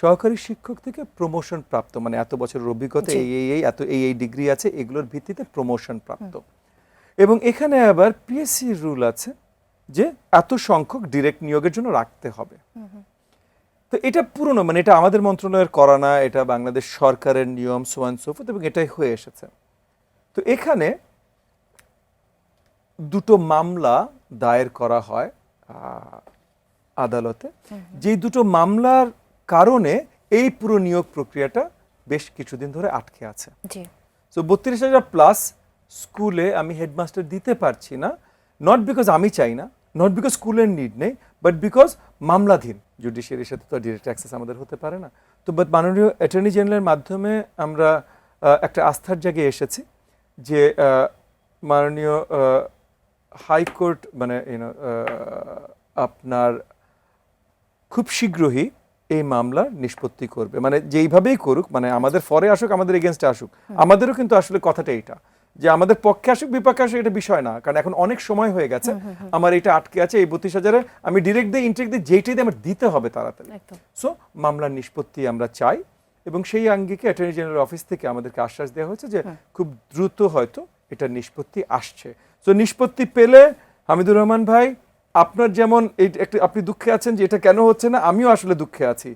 সহকারী শিক্ষক থেকে প্রমোশন প্রাপ্ত, মানে এত বছরের অভিজ্ঞতা, জি। এই ডিগ্রি আছে, এগুলোর ভিত্তিতে প্রমোশন প্রাপ্ত। এবং এখানে আবার পিএসসি রুল আছে যে এত সংখ্যক ডিরেক্ট নিয়োগের জন্য রাখতে হবে। তো এটা পুরনো, মানে এটা আমাদের মন্ত্রণালয়ের করা না, এটা বাংলাদেশ সরকারের নিয়ম, সো অ্যান্ড সো ফোর্থ, এবং এটাই হয়ে এসেছে। তো এখানে দুটো মামলা দায়ের করা হয় আদালতে, যেই দুটো মামলার কারণে এই পুরো নিয়োগ প্রক্রিয়াটা বেশ কিছুদিন ধরে আটকে আছে। জি। সো 32,000 প্লাস স্কুলে আমি হেডমাস্টার দিতে পারছি না, নট বিকজ আমি চাই না, নট বিকজ স্কুলের নিড নেই, বাট বিকজ মামলাধীন। জুডিশিয়ারির সাথে তো ডিরেক্ট অ্যাক্সেস আমাদের হতে পারে না। তো বাট মাননীয় অ্যাটর্নি জেনারেলের মাধ্যমে আমরা একটা আস্থার জায়গায় এসেছি যে মাননীয় হাইকোর্ট মানে আপনার খুব শীঘ্রই এই মামলার নিষ্পত্তি করবে, মানে যেইভাবেই করুক, মানে আমাদের ফরে আসুক, আমাদের এগেনস্টে আসুক, আমাদেরও কিন্তু আসলে কথাটা এইটা যে আমাদের পক্ষে আসুক বিপক্ষে আসুক এটা বিষয় না, কারণ এখন অনেক সময় হয়ে গেছে, আমার এটা আটকে আছে, এই 32,000-এ আমি ডিরেক্ট দিয়ে ইনটেক দিয়ে যেইটাই দিয়ে আমার দিতে হবে তাড়াতাড়ি। সো মামলার নিষ্পত্তি আমরা চাই, এবং সেই আঙ্গিকে অ্যাটর্নি জেনারেল অফিস থেকে আমাদেরকে আশ্বাস দেওয়া হয়েছে যে খুব দ্রুত হয়তো এটা নিষ্পত্তি আসছে। সো নিষ্পত্তি পেলে হামিদুর রহমান ভাই, আপনার যেমন আপনি দুঃখে আছেন যে এটা কেন হচ্ছে না, আমিও আসলে দুঃখে আছি